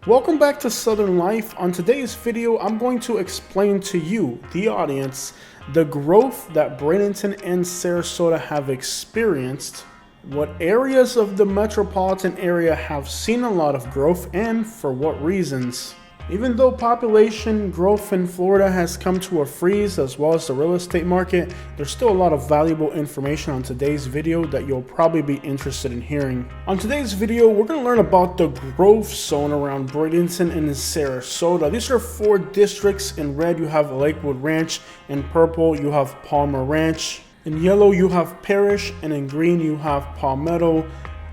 Welcome back to Southern Life. On today's video, I'm going to explain to you, the audience, the growth that Bradenton and Sarasota have experienced, what areas of the metropolitan area have seen a lot of growth, and for what reasons. Even though population growth in Florida has come to a freeze as well as the real estate market, there's still a lot of valuable information on today's video that you'll probably be interested in hearing. On today's video, we're going to learn about the growth zone around Bradenton and Sarasota. These are 4 districts. In red, you have Lakewood Ranch. In purple, you have Palmer Ranch. In yellow, you have Parrish. And in green, you have Palmetto.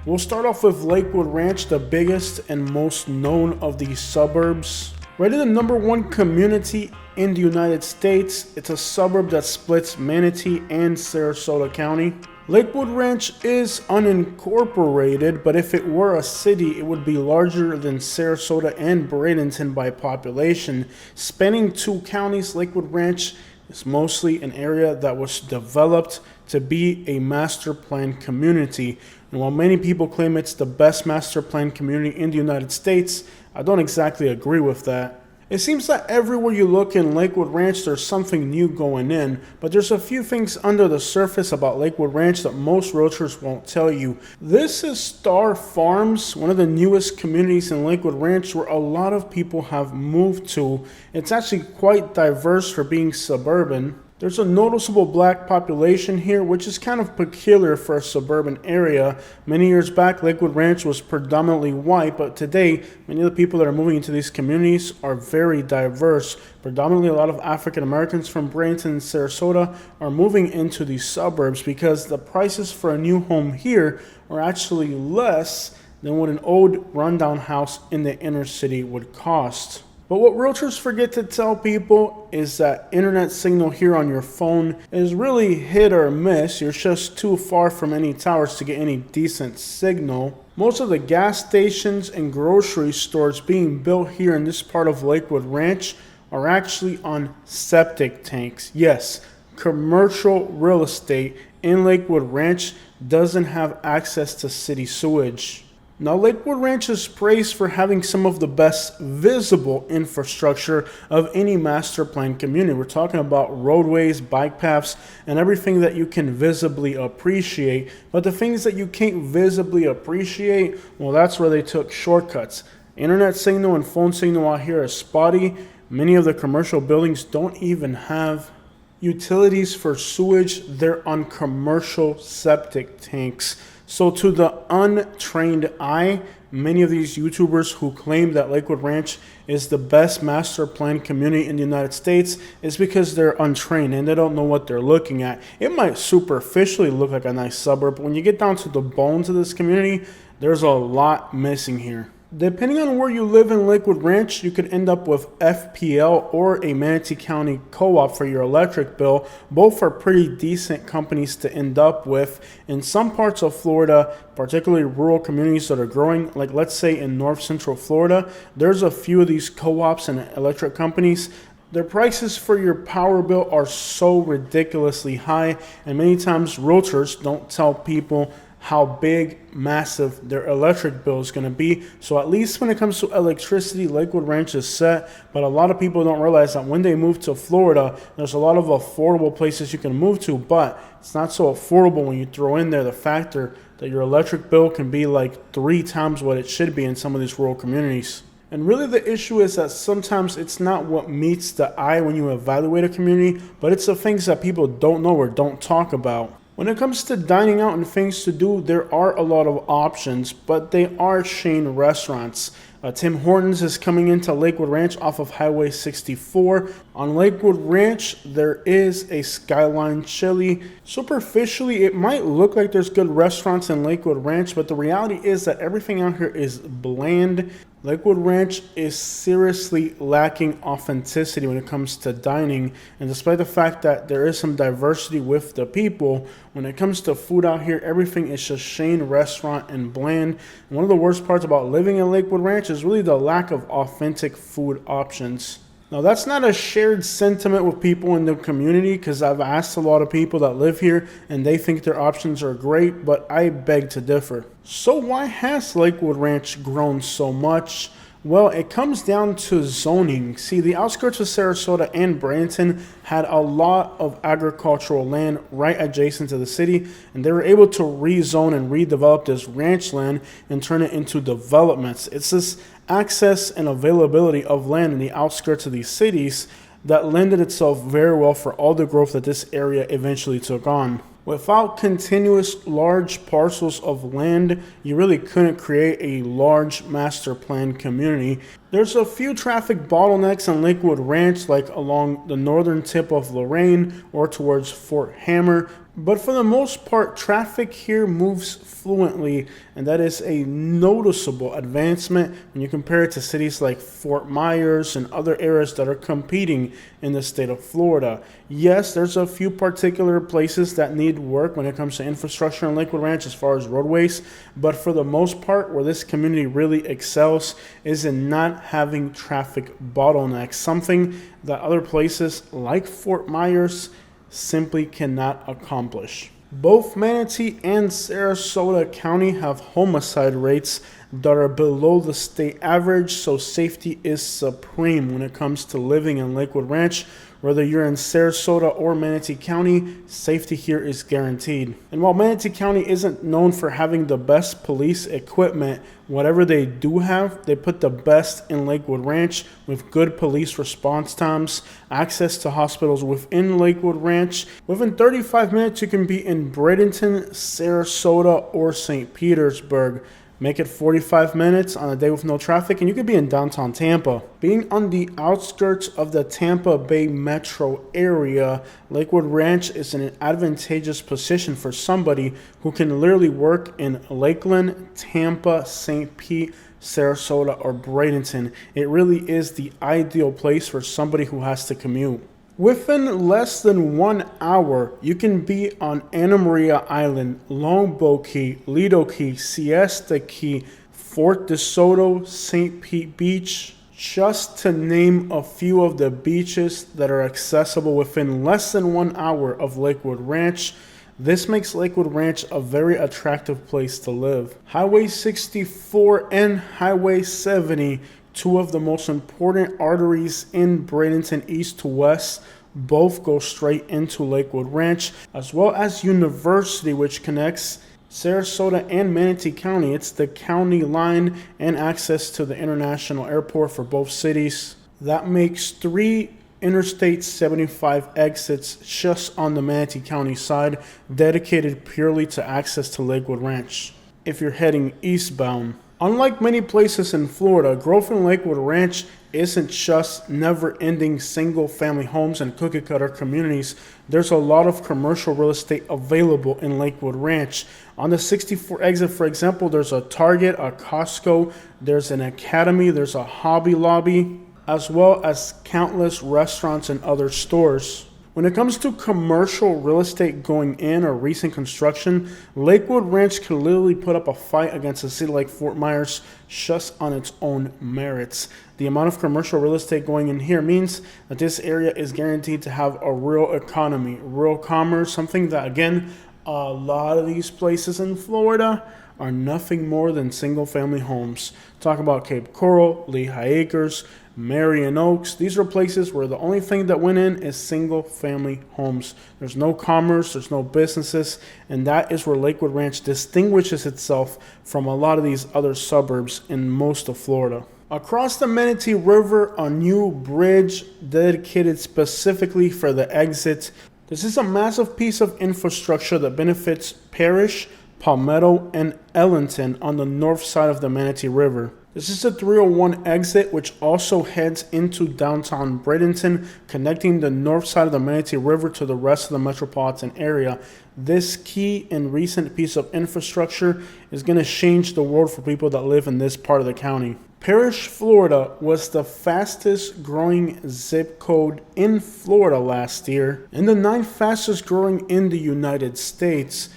We'll start off with Lakewood Ranch, the biggest and most known of these suburbs. Rated the #1 community in the United States, it's a suburb that splits Manatee and Sarasota County. Lakewood Ranch is unincorporated, but if it were a city, it would be larger than Sarasota and Bradenton by population. Spanning 2 counties, Lakewood Ranch is mostly an area that was developed to be a master plan community. And while many people claim it's the best master plan community in the United States, I don't exactly agree with that. It seems that everywhere you look in Lakewood Ranch, there's something new going in, but there's a few things under the surface about Lakewood Ranch that most realtors won't tell you. This is Star Farms, one of the newest communities in Lakewood Ranch where a lot of people have moved to. It's actually quite diverse for being suburban. There's a noticeable black population here, which is kind of peculiar for a suburban area. Many years back, Lakewood Ranch was predominantly white, but today, many of the people that are moving into these communities are very diverse. Predominantly, a lot of African Americans from Bradenton and Sarasota are moving into these suburbs because the prices for a new home here are actually less than what an old rundown house in the inner city would cost. But what realtors forget to tell people is that internet signal here on your phone is really hit or miss. You're just too far from any towers to get any decent signal. Most of the gas stations and grocery stores being built here in this part of Lakewood Ranch are actually on septic tanks. Yes, commercial real estate in Lakewood Ranch doesn't have access to city sewage. Now, Lakewood Ranch is praised for having some of the best visible infrastructure of any master plan community. We're talking about roadways, bike paths, and everything that you can visibly appreciate. But the things that you can't visibly appreciate, well, that's where they took shortcuts. Internet signal and phone signal out here is spotty. Many of the commercial buildings don't even have utilities for sewage. They're on commercial septic tanks. So to the untrained eye, many of these YouTubers who claim that Lakewood Ranch is the best master plan community in the United States is because they're untrained and they don't know what they're looking at. It might superficially look like a nice suburb, but when you get down to the bones of this community, there's a lot missing here. Depending on where you live in Lakewood Ranch, you could end up with FPL or a Manatee County co-op for your electric bill. Both are pretty decent companies to end up with. In some parts of Florida, particularly rural communities that are growing, like let's say in North Central Florida, there's a few of these co-ops and electric companies. Their prices for your power bill are so ridiculously high, and many times realtors don't tell people how big, massive their electric bill is going to be. So at least when it comes to electricity, Lakewood Ranch is set. But a lot of people don't realize that when they move to Florida, there's a lot of affordable places you can move to, but it's not so affordable when you throw in there the factor that your electric bill can be like 3 times what it should be in some of these rural communities. And really the issue is that sometimes it's not what meets the eye when you evaluate a community, but it's the things that people don't know or don't talk about. When it comes to dining out and things to do, there are a lot of options, but they are chain restaurants. Tim Hortons is coming into Lakewood Ranch off of Highway 64. On Lakewood Ranch, there is a Skyline Chili. Superficially, it might look like there's good restaurants in Lakewood Ranch, but the reality is that everything out here is bland. Lakewood Ranch is seriously lacking authenticity when it comes to dining, and despite the fact that there is some diversity with the people, when it comes to food out here, everything is just chain restaurant and bland. And one of the worst parts about living in Lakewood Ranch is really the lack of authentic food options. Now, that's not a shared sentiment with people in the community, because I've asked a lot of people that live here and they think their options are great, but I beg to differ. So why has Lakewood Ranch grown so much? Well, it comes down to zoning. See, the outskirts of Sarasota and Bradenton had a lot of agricultural land right adjacent to the city, and they were able to rezone and redevelop this ranch land and turn it into developments. It's this access and availability of land in the outskirts of these cities that lended itself very well for all the growth that this area eventually took on. Without continuous large parcels of land, you really couldn't create a large master plan community. There's a few traffic bottlenecks on Lakewood Ranch, like along the northern tip of Lorain or towards Fort Hammer, but for the most part, traffic here moves fluently, and that is a noticeable advancement when you compare it to cities like Fort Myers and other areas that are competing in the state of Florida. Yes, there's a few particular places that need work when it comes to infrastructure in Lakewood Ranch as far as roadways, but for the most part, where this community really excels is in not having traffic bottlenecks, something that other places like Fort Myers simply cannot accomplish. Both Manatee and Sarasota County have homicide rates that are below the state average, so safety is supreme when it comes to living in Lakewood Ranch. Whether you're in Sarasota or Manatee County, safety here is guaranteed. And while Manatee County isn't known for having the best police equipment, whatever they do have, they put the best in Lakewood Ranch with good police response times, access to hospitals within Lakewood Ranch. Within 35 minutes, you can be in Bradenton, Sarasota, or St. Petersburg. Make it 45 minutes on a day with no traffic, and you could be in downtown Tampa. Being on the outskirts of the Tampa Bay metro area, Lakewood Ranch is in an advantageous position for somebody who can literally work in Lakeland, Tampa, St. Pete, Sarasota, or Bradenton. It really is the ideal place for somebody who has to commute. Within less than 1 hour, you can be on Anna Maria Island, Longboat Key, Lido Key, Siesta Key, Fort DeSoto, St. Pete Beach, just to name a few of the beaches that are accessible within less than 1 hour of Lakewood Ranch. This makes Lakewood Ranch a very attractive place to live. Highway 64 and Highway 70, two of the most important arteries in Bradenton east to west, both go straight into Lakewood Ranch, as well as University, which connects Sarasota and Manatee County. It's the county line and access to the international airport for both cities. That makes 3 Interstate 75 exits just on the Manatee County side, dedicated purely to access to Lakewood Ranch. If you're heading eastbound, unlike many places in Florida, growth in Lakewood Ranch isn't just never-ending single-family homes and cookie-cutter communities. There's a lot of commercial real estate available in Lakewood Ranch. On the 64 exit, for example, there's a Target, a Costco, there's an Academy, there's a Hobby Lobby, as well as countless restaurants and other stores. When it comes to commercial real estate going in or recent construction, Lakewood Ranch can literally put up a fight against a city like Fort Myers just on its own merits. The amount of commercial real estate going in here means that this area is guaranteed to have a real economy, real commerce, something that, again, a lot of these places in Florida are nothing more than single-family homes. Talk about Cape Coral, Lehigh Acres, Marion Oaks. These are places where the only thing that went in is single-family homes. There's no commerce, there's no businesses, and that is where Lakewood Ranch distinguishes itself from a lot of these other suburbs in most of Florida. Across the Manatee River, a new bridge dedicated specifically for the exit. This is a massive piece of infrastructure that benefits Parrish, Palmetto, and Ellington on the north side of the Manatee River. This is the 301 exit, which also heads into downtown Bradenton, connecting the north side of the Manatee River to the rest of the metropolitan area. This key and recent piece of infrastructure is going to change the world for people that live in this part of the county. Parrish, Florida was the fastest growing zip code in Florida last year and the 9th fastest growing in the United States.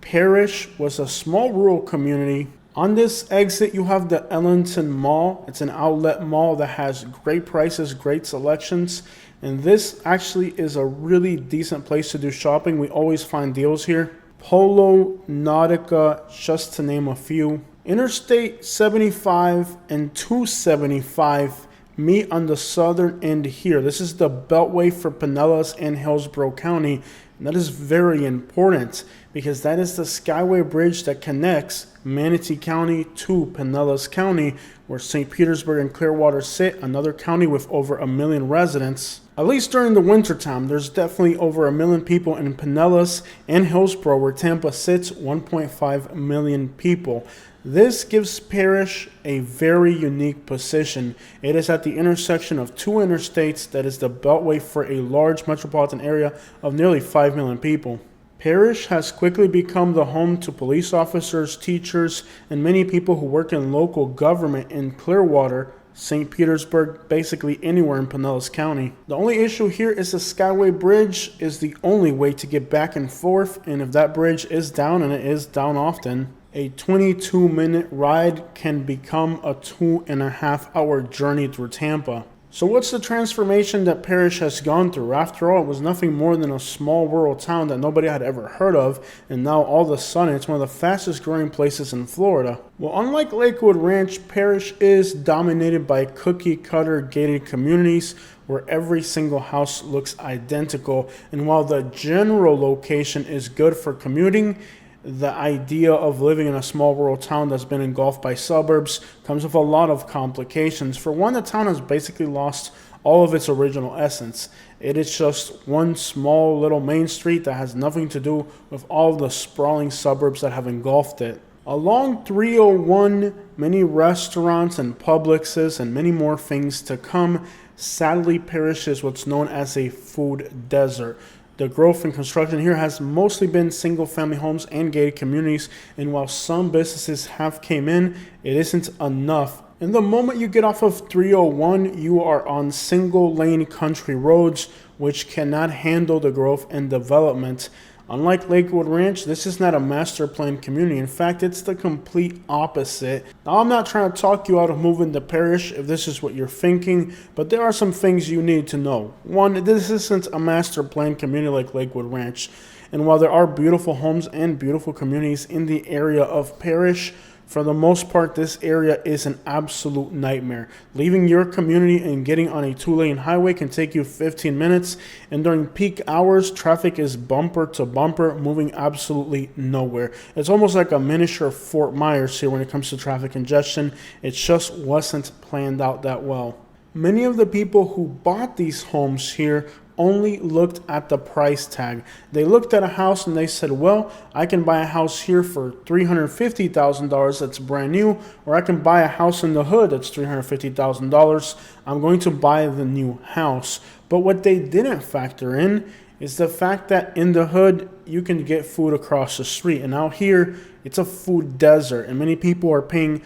Parrish was a small rural community. On this exit, you have the Ellington Mall. It's an outlet mall that has great prices, great selections, and this actually is a really decent place to do shopping. We always find deals here. Polo, Nautica, just to name a few. Interstate 75 and 275 meet on the southern end here. This is the beltway for Pinellas and Hillsborough County. And that is very important because that is the Skyway Bridge that connects Manatee County to Pinellas County, where St. Petersburg and Clearwater sit, another county with over 1 million residents. At least during the wintertime, there's definitely over 1 million people in Pinellas and Hillsborough, where Tampa sits, 1.5 million people. This gives Parrish a very unique position. It is at the intersection of two interstates that is the beltway for a large metropolitan area of nearly 5 million people. Parrish has quickly become the home to police officers, teachers, and many people who work in local government in Clearwater, St. Petersburg, basically anywhere in Pinellas County. The only issue here is the Skyway Bridge is the only way to get back and forth, and if that bridge is down, and it is down often, a 22-minute ride can become a 2.5-hour journey through Tampa. So what's the transformation that Parrish has gone through? After all, it was nothing more than a small rural town that nobody had ever heard of, and now all of a sudden it's one of the fastest growing places in Florida. Well, unlike Lakewood Ranch, Parrish is dominated by cookie-cutter gated communities where every single house looks identical, and while the general location is good for commuting, the idea of living in a small rural town that's been engulfed by suburbs comes with a lot of complications. For one, the town has basically lost all of its original essence. It is just one small little main street that has nothing to do with all the sprawling suburbs that have engulfed it. Along 301, many restaurants and Publixes and many more things to come. Sadly, Parrish is what's known as a food desert. The growth and construction here has mostly been single-family homes and gated communities, and while some businesses have came in, it isn't enough. And the moment you get off of 301, you are on single-lane country roads, which cannot handle the growth and development. Unlike Lakewood Ranch, this is not a master plan community. In fact, it's the complete opposite. Now, I'm not trying to talk you out of moving to Parrish if this is what you're thinking, but there are some things you need to know. One, this isn't a master plan community like Lakewood Ranch. And while there are beautiful homes and beautiful communities in the area of Parrish, for the most part, this area is an absolute nightmare. Leaving your community and getting on a 2-lane highway can take you 15 minutes, and during peak hours, traffic is bumper to bumper, moving absolutely nowhere. It's almost like a miniature Fort Myers here when it comes to traffic congestion. It just wasn't planned out that well. Many of the people who bought these homes here only looked at the price tag. They looked at a house and they said, well, I can buy a house here for $350,000 that's brand new, or I can buy a house in the hood that's $350,000. I'm going to buy the new house. But what they didn't factor in is the fact that in the hood, you can get food across the street. And out here, it's a food desert, and many people are paying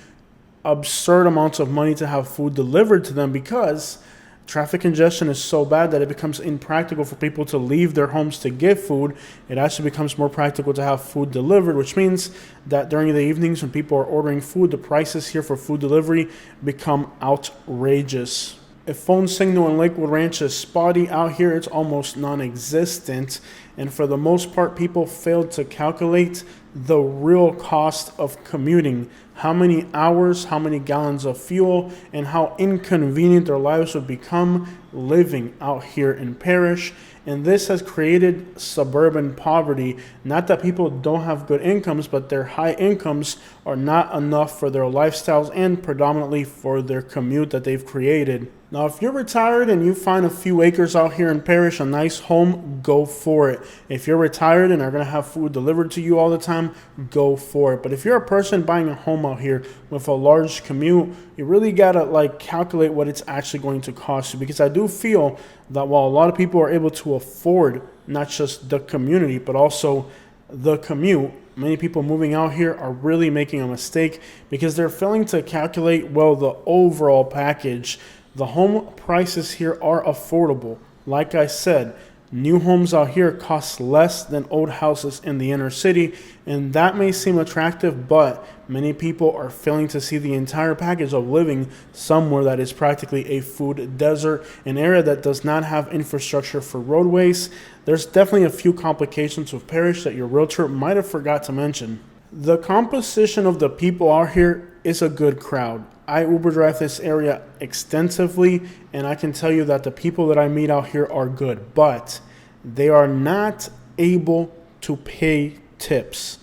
absurd amounts of money to have food delivered to them because traffic congestion is so bad that it becomes impractical for people to leave their homes to get food. It actually becomes more practical to have food delivered, which means that during the evenings when people are ordering food, the prices here for food delivery become outrageous. If phone signal in Lakewood Ranch is spotty, out here it's almost non-existent. And for the most part, people failed to calculate the real cost of commuting. How many hours, how many gallons of fuel, and how inconvenient their lives would become living out here in Parrish. And this has created suburban poverty. Not that people don't have good incomes, but their high incomes are not enough for their lifestyles and predominantly for their commute that they've created. Now, if you're retired and you find a few acres out here in Parrish, a nice home, go for it. If you're retired and are going to have food delivered to you all the time, go for it. But if you're a person buying a home out here with a large commute, you really got to calculate what it's actually going to cost you. Because I do feel that while a lot of people are able to afford not just the community, but also the commute, many people moving out here are really making a mistake because they're failing to calculate, well, the overall package. The home prices here are affordable. Like I said, new homes out here cost less than old houses in the inner city, and that may seem attractive, but many people are failing to see the entire package of living somewhere that is practically a food desert, an area that does not have infrastructure for roadways. There's definitely a few complications with Parrish that your realtor might have forgot to mention. The composition of the people out here is a good crowd. I Uber drive this area extensively, and I can tell you that the people that I meet out here are good, but they are not able to pay tips.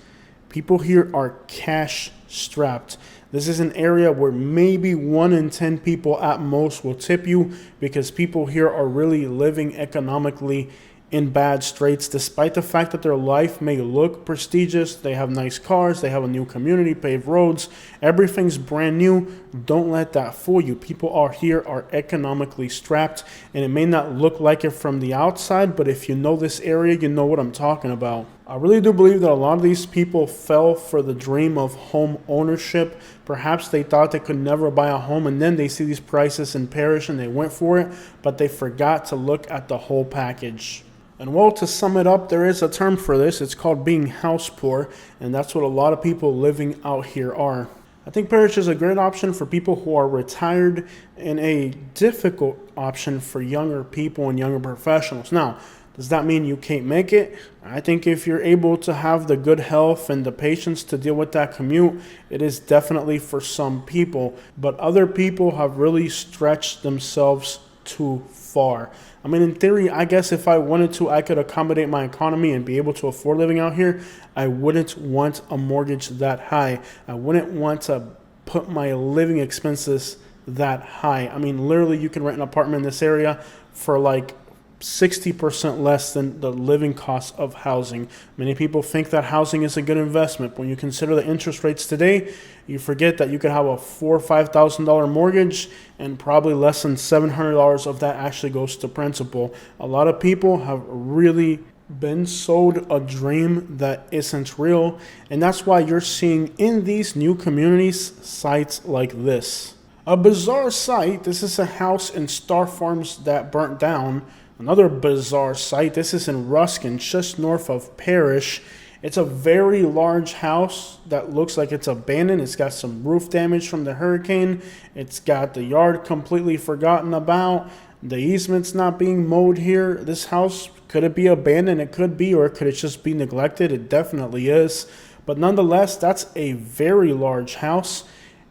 People here are cash strapped. This is an area where maybe 1 in 10 people at most will tip you, because people here are really living economically in bad straits, despite the fact that their life may look prestigious. They have nice cars, they have a new community, paved roads, everything's brand new. Don't let that fool you. People out here are economically strapped, and it may not look like it from the outside, but if you know this area, you know what I'm talking about. I really do believe that a lot of these people fell for the dream of home ownership. Perhaps they thought they could never buy a home, and then they see these prices in Parrish and they went for it, but they forgot to look at the whole package. And well, to sum it up, there is a term for this. It's called being house poor, and that's what a lot of people living out here are. I think Parrish is a great option for people who are retired, and a difficult option for younger people and younger professionals. Now, does that mean you can't make it? I think if you're able to have the good health and the patience to deal with that commute, it is definitely for some people. But other people have really stretched themselves too far. I mean, in theory, I guess if I wanted to, I could accommodate my economy and be able to afford living out here. I wouldn't want a mortgage that high. I wouldn't want to put my living expenses that high. I mean, literally, you can rent an apartment in this area for like 60% less than the living cost of housing. Many people think that housing is a good investment. But when you consider the interest rates today, you forget that you could have a $4,000 or $5,000 mortgage, and probably less than $700 of that actually goes to principal. A lot of people have really been sold a dream that isn't real, and that's why you're seeing in these new communities sites like this. A bizarre site. This is a house in Star Farms that burnt down. Another bizarre site. This is in Ruskin, just north of Parrish. It's a very large house that looks like it's abandoned. It's got some roof damage from the hurricane. It's got the yard completely forgotten about. The easement's not being mowed here. This house, could it be abandoned? It could be, or could it just be neglected? It definitely is. But nonetheless, that's a very large house,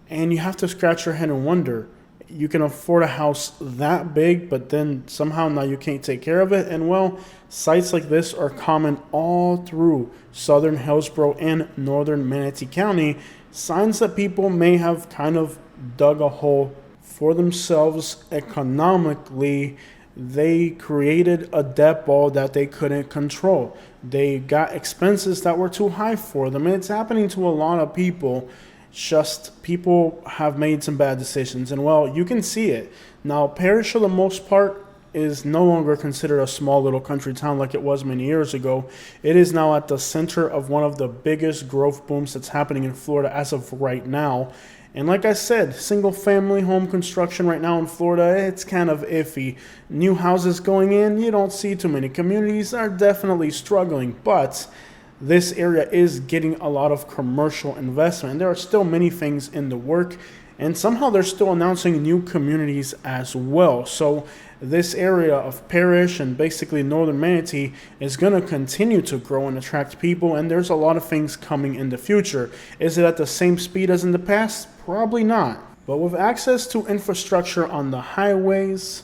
and you have to scratch your head and wonder, you can afford a house that big, but then somehow now you can't take care of it. And well, sites like this are common all through southern Hillsborough and northern Manatee County. Signs that people may have kind of dug a hole for themselves economically. They created a debt ball that they couldn't control. They got expenses that were too high for them. And it's happening to a lot of people. Just people have made some bad decisions, and well, you can see it. Now, Parrish, for the most part, is no longer considered a small little country town like it was many years ago. It is now at the center of one of the biggest growth booms that's happening in Florida as of right now. And like I said, single family home construction right now in Florida, it's kind of iffy. New houses going in, you don't see too many. Communities are definitely struggling, but this area is getting a lot of commercial investment. There are still many things in the work, and somehow they're still announcing new communities as well. So this area of Parrish and basically northern Manatee is going to continue to grow and attract people, and there's a lot of things coming in the future. Is it at the same speed as in the past? Probably not. But with access to infrastructure on the highways,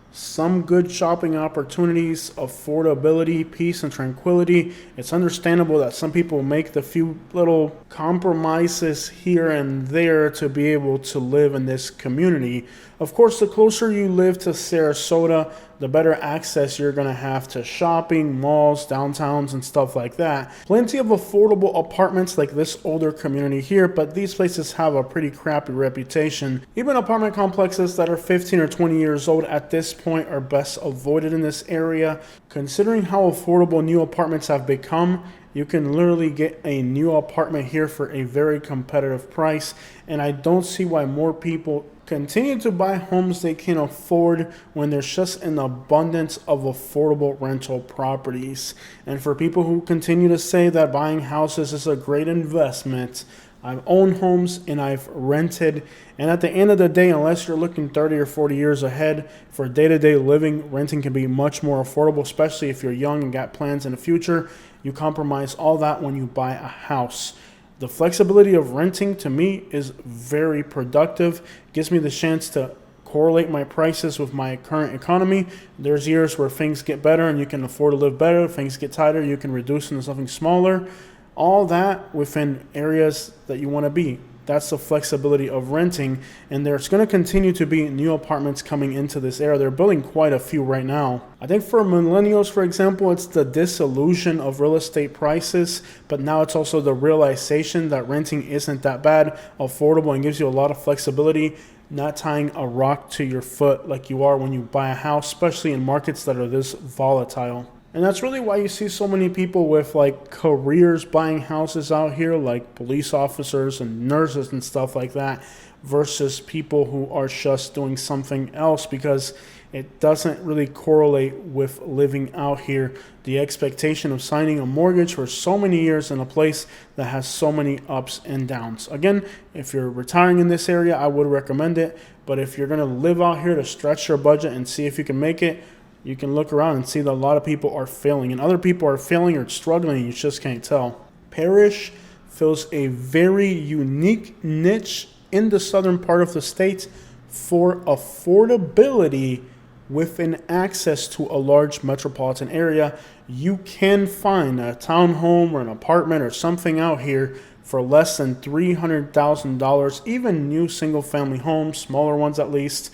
some good shopping opportunities, affordability, peace, and tranquility, it's understandable that some people make the few little compromises here and there to be able to live in this community. Of course, the closer you live to Sarasota, the better access you're going to have to shopping, malls, downtowns, and stuff like that. Plenty of affordable apartments like this older community here, but these places have a pretty crappy reputation. Even apartment complexes that are 15 or 20 years old at this point are best avoided in this area. Considering how affordable new apartments have become, you can literally get a new apartment here for a very competitive price, and I don't see why more people continue to buy homes they can afford when there's just an abundance of affordable rental properties. And for people who continue to say that buying houses is a great investment, I've owned homes and I've rented, and at the end of the day, unless you're looking 30 or 40 years ahead for day-to-day living, renting can be much more affordable, especially if you're young and got plans in the future. You compromise all that when you buy a house. The flexibility of renting to me is very productive. It gives me the chance to correlate my prices with my current economy. There's years where things get better and you can afford to live better. Things get tighter, you can reduce into something smaller. All that within areas that you want to be. That's the flexibility of renting, and there's going to continue to be new apartments coming into this area. They're building quite a few right now. I think for millennials, for example, it's the disillusion of real estate prices, but now it's also the realization that renting isn't that bad, affordable, and gives you a lot of flexibility, not tying a rock to your foot like you are when you buy a house, especially in markets that are this volatile. And that's really why you see so many people with like careers buying houses out here, like police officers and nurses and stuff like that, versus people who are just doing something else, because it doesn't really correlate with living out here. The expectation of signing a mortgage for so many years in a place that has so many ups and downs. Again, if you're retiring in this area, I would recommend it. But if you're going to live out here to stretch your budget and see if you can make it, you can look around and see that a lot of people are failing, and other people are failing or struggling. You just can't tell. Parrish fills a very unique niche in the southern part of the state for affordability within access to a large metropolitan area. You can find a townhome or an apartment or something out here for less than $300,000, even new single-family homes, smaller ones at least.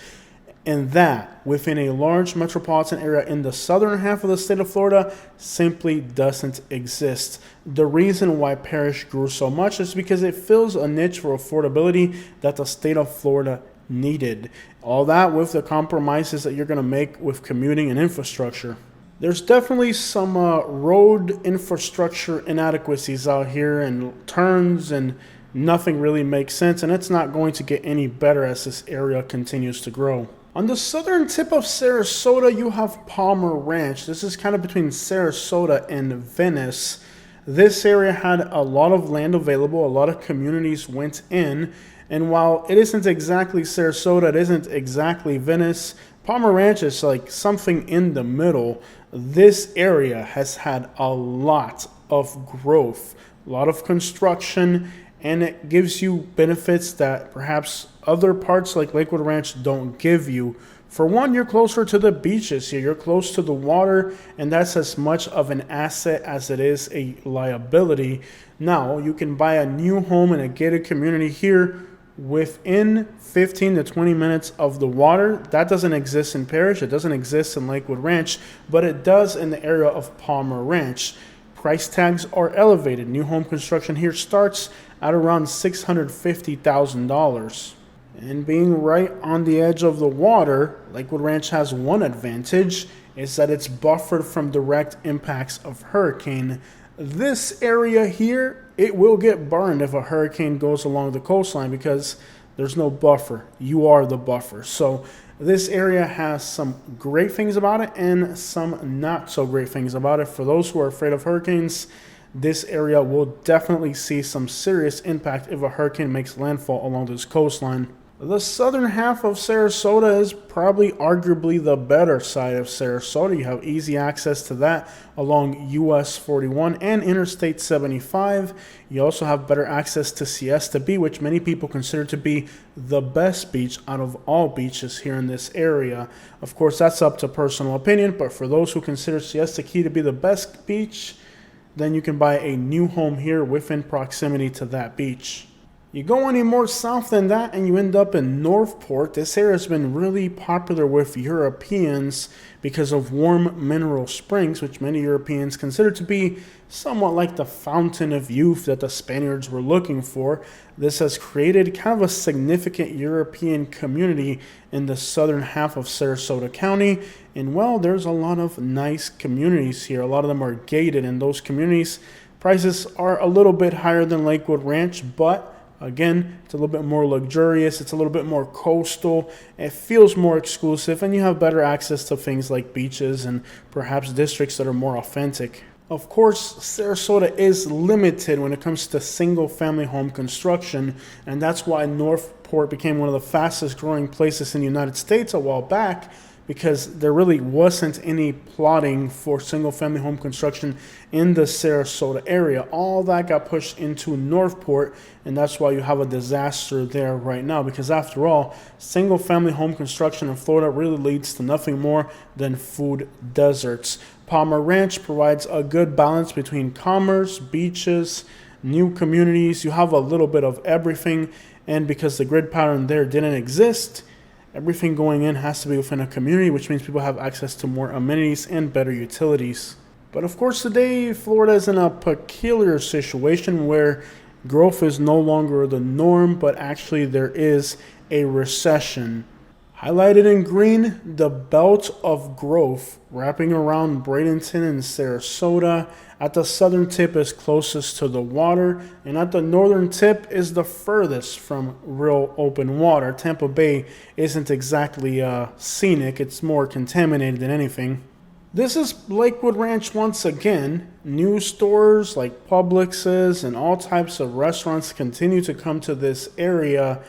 And that, within a large metropolitan area in the southern half of the state of Florida, simply doesn't exist. The reason why Parrish grew so much is because it fills a niche for affordability that the state of Florida needed. All that with the compromises that you're going to make with commuting and infrastructure. There's definitely some road infrastructure inadequacies out here, and turns, and nothing really makes sense, and it's not going to get any better as this area continues to grow. On the southern tip of Sarasota, you have Palmer Ranch. This is kind of between Sarasota and Venice. This area had a lot of land available. A lot of communities went in. And while it isn't exactly Sarasota, it isn't exactly Venice, Palmer Ranch is like something in the middle. This area has had a lot of growth, a lot of construction, and it gives you benefits that perhaps other parts like Lakewood Ranch don't give you. For one, you're closer to the beaches here. You're close to the water, and that's as much of an asset as it is a liability. Now, you can buy a new home in a gated community here within 15 to 20 minutes of the water. That doesn't exist in Parrish. It doesn't exist in Lakewood Ranch, but it does in the area of Palmer Ranch. Price tags are elevated. New home construction here starts at around $650,000. And being right on the edge of the water, Lakewood Ranch has one advantage, is that it's buffered from direct impacts of hurricane. This area here, it will get burned if a hurricane goes along the coastline because there's no buffer. You are the buffer. So this area has some great things about it and some not so great things about it. For those who are afraid of hurricanes, this area will definitely see some serious impact if a hurricane makes landfall along this coastline. The southern half of Sarasota is probably arguably the better side of Sarasota. You have easy access to that along US 41 and Interstate 75. You also have better access to Siesta Beach, which many people consider to be the best beach out of all beaches here in this area. Of course, that's up to personal opinion, but for those who consider Siesta Key to be the best beach, then you can buy a new home here within proximity to that beach. You go any more south than that and you end up in Northport. This area has been really popular with Europeans because of warm mineral springs, which many Europeans consider to be somewhat like the fountain of youth that the Spaniards were looking for. This has created kind of a significant European community in the southern half of Sarasota County. And well, there's a lot of nice communities here. A lot of them are gated, and those communities, prices are a little bit higher than Lakewood Ranch, but again, it's a little bit more luxurious, it's a little bit more coastal, it feels more exclusive, and you have better access to things like beaches and perhaps districts that are more authentic. Of course, Sarasota is limited when it comes to single-family home construction, and that's why Northport became one of the fastest growing places in the United States a while back, because there really wasn't any plotting for single-family home construction in the Sarasota area. All that got pushed into Northport, and that's why you have a disaster there right now, because after all, single-family home construction in Florida really leads to nothing more than food deserts. Palmer Ranch provides a good balance between commerce, beaches, new communities. You have a little bit of everything, and because the grid pattern there didn't exist, everything going in has to be within a community, which means people have access to more amenities and better utilities. But of course, today, Florida is in a peculiar situation where growth is no longer the norm, but actually there is a recession. Highlighted in green, the belt of growth wrapping around Bradenton and Sarasota. At the southern tip is closest to the water, and at the northern tip is the furthest from real open water. Tampa Bay isn't exactly scenic, it's more contaminated than anything. This is Lakewood Ranch once again. New stores like Publix's and all types of restaurants continue to come to this area.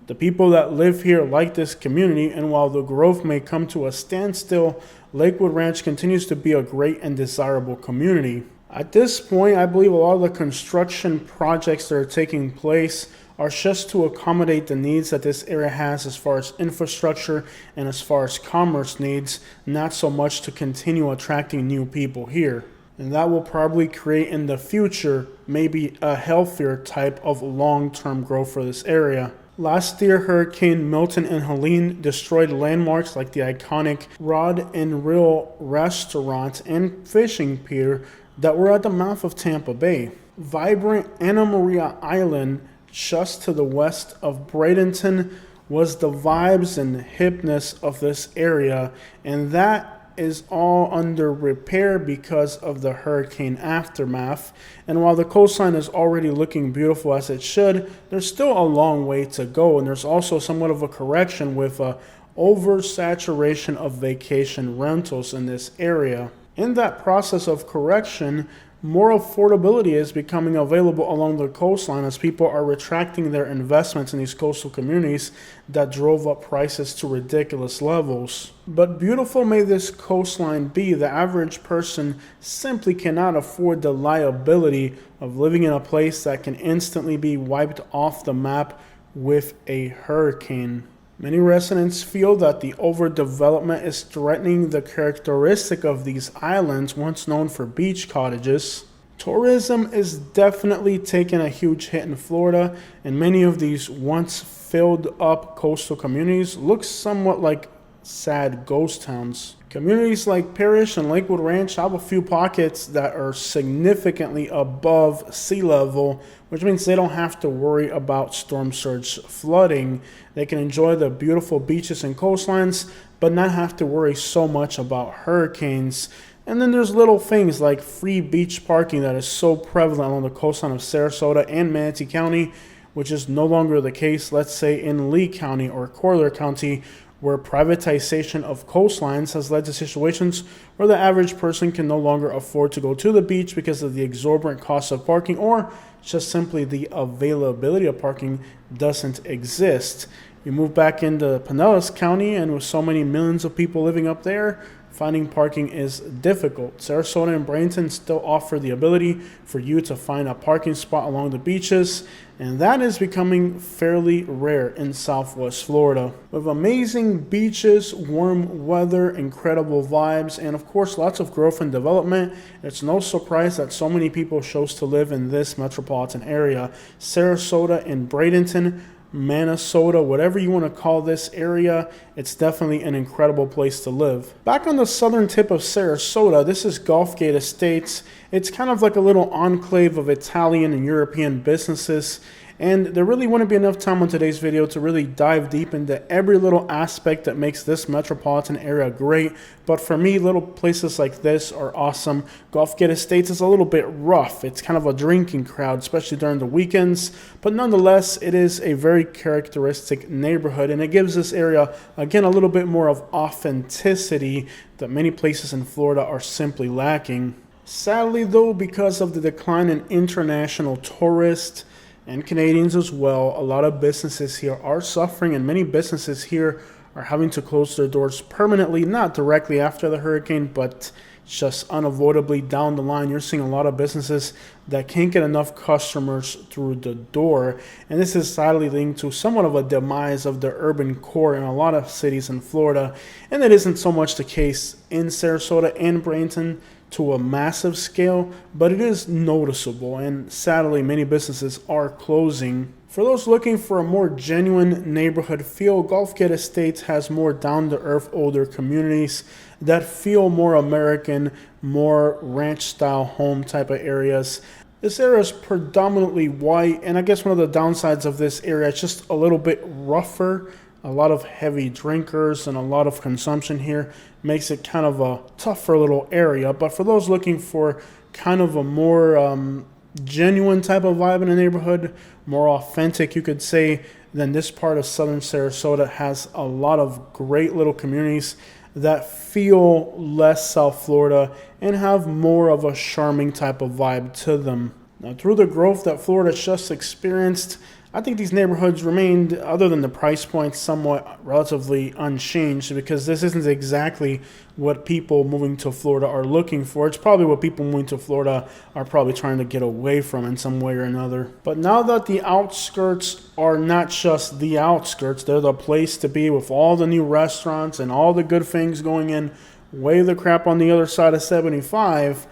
The people that live here like this community, and while the growth may come to a standstill, Lakewood Ranch continues to be a great and desirable community. At this point, I believe a lot of the construction projects that are taking place are just to accommodate the needs that this area has as far as infrastructure and as far as commerce needs, not so much to continue attracting new people here. And that will probably create in the future maybe a healthier type of long-term growth for this area. Last year, Hurricane Milton and Helene destroyed landmarks like the iconic Rod and Reel restaurant and fishing pier that were at the mouth of Tampa Bay. Vibrant Anna Maria Island, just to the west of Bradenton, was the vibes and hipness of this area, and that is all under repair because of the hurricane aftermath. And while the coastline is already looking beautiful as it should, there's still a long way to go, and there's also somewhat of a correction with a oversaturation of vacation rentals in this area. In that process of correction, more affordability is becoming available along the coastline as people are retracting their investments in these coastal communities that drove up prices to ridiculous levels. But beautiful may this coastline be, the average person simply cannot afford the liability of living in a place that can instantly be wiped off the map with a hurricane. Many residents feel that the overdevelopment is threatening the characteristic of these islands, once known for beach cottages. Tourism is definitely taking a huge hit in Florida, and many of these once filled up coastal communities look somewhat like sad ghost towns. Communities like Parrish and Lakewood Ranch have a few pockets that are significantly above sea level, which means they don't have to worry about storm surge flooding. They can enjoy the beautiful beaches and coastlines, but not have to worry so much about hurricanes. And then there's little things like free beach parking that is so prevalent along the coastline of Sarasota and Manatee County, which is no longer the case, let's say, in Lee County or Corler County, where privatization of coastlines has led to situations where the average person can no longer afford to go to the beach because of the exorbitant cost of parking, or just simply the availability of parking doesn't exist. You move back into Pinellas County, and with so many millions of people living up there, finding parking is difficult. Sarasota and Bradenton still offer the ability for you to find a parking spot along the beaches, and that is becoming fairly rare in Southwest Florida. With amazing beaches, warm weather, incredible vibes, and of course lots of growth and development, it's no surprise that so many people chose to live in this metropolitan area. Sarasota and Bradenton, Minnesota, whatever you want to call this area, it's definitely an incredible place to live. Back on the southern tip of Sarasota, this is Gulfgate Estates. It's kind of like a little enclave of Italian and European businesses, and there really wouldn't be enough time on today's video to really dive deep into every little aspect that makes this metropolitan area great, but for me, little places like this are awesome. Gulfgate Estates is a little bit rough. It's kind of a drinking crowd, especially during the weekends, but nonetheless, it is a very characteristic neighborhood, and it gives this area, again, a little bit more of authenticity that many places in Florida are simply lacking. Sadly, though, because of the decline in international tourists and Canadians as well, a lot of businesses here are suffering, and many businesses here are having to close their doors permanently, not directly after the hurricane, but just unavoidably down the line. You're seeing a lot of businesses that can't get enough customers through the door, and this is sadly leading to somewhat of a demise of the urban core in a lot of cities in Florida. And it isn't so much the case in Sarasota and Bradenton to a massive scale, but it is noticeable, and sadly many businesses are closing. For those looking for a more genuine neighborhood feel, Gulfgate Estates has more down-to-earth older communities that feel more American, more ranch-style home type of areas. This area is predominantly white, and I guess one of the downsides of this area is just a little bit rougher. A lot of heavy drinkers and a lot of consumption here makes it kind of a tougher little area. But for those looking for kind of a more genuine type of vibe in the neighborhood, more authentic, you could say, then this part of southern Sarasota has a lot of great little communities that feel less South Florida and have more of a charming type of vibe to them. Now, through the growth that Florida just experienced, I think these neighborhoods remained, other than the price points, somewhat relatively unchanged, because this isn't exactly what people moving to Florida are looking for. It's probably what people moving to Florida are probably trying to get away from in some way or another. But now that the outskirts are not just the outskirts, they're the place to be with all the new restaurants and all the good things going in, way the crap on the other side of 75,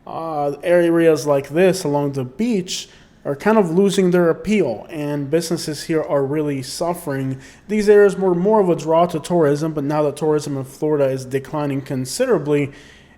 areas like this along the beach are kind of losing their appeal, and businesses here are really suffering. These areas were more of a draw to tourism, but now that tourism in Florida is declining considerably,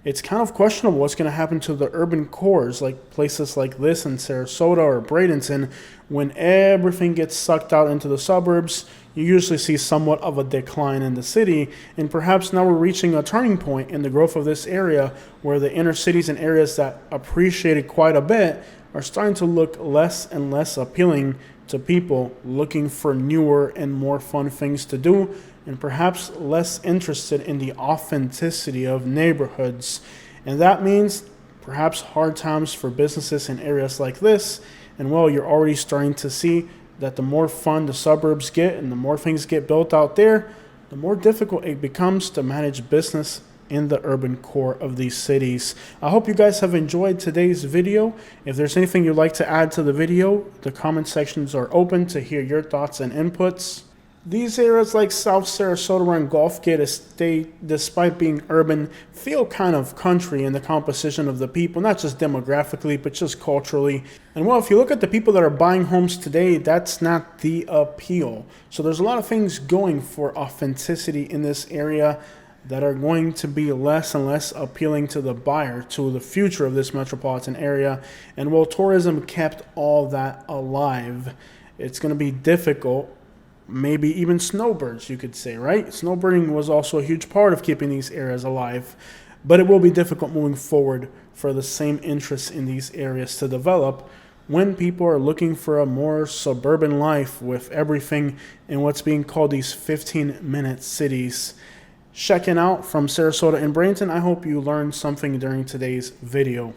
it's kind of questionable what's going to happen to the urban cores, like places like this in Sarasota or Bradenton. When everything gets sucked out into the suburbs, you usually see somewhat of a decline in the city, and perhaps now we're reaching a turning point in the growth of this area where the inner cities and areas that appreciated quite a bit are starting to look less and less appealing to people looking for newer and more fun things to do, and perhaps less interested in the authenticity of neighborhoods. And that means perhaps hard times for businesses in areas like this. And well, you're already starting to see that the more fun the suburbs get and the more things get built out there, the more difficult it becomes to manage business in the urban core of these cities. I hope you guys have enjoyed today's video. If there's anything you'd like to add to the video, the comment sections are open to hear your thoughts and inputs. These areas like South Sarasota and Gulfgate Estate, despite being urban, feel kind of country in the composition of the people, not just demographically, but just culturally. And well, if you look at the people that are buying homes today, that's not the appeal. So there's a lot of things going for authenticity in this area that are going to be less and less appealing to the buyer, to the future of this metropolitan area. And while tourism kept all that alive, it's going to be difficult. Maybe even snowbirds, you could say, right? Snowbirding was also a huge part of keeping these areas alive. But it will be difficult moving forward for the same interests in these areas to develop when people are looking for a more suburban life with everything in what's being called these 15-minute cities. Checking out from Sarasota and Bradenton, I hope you learned something during today's video.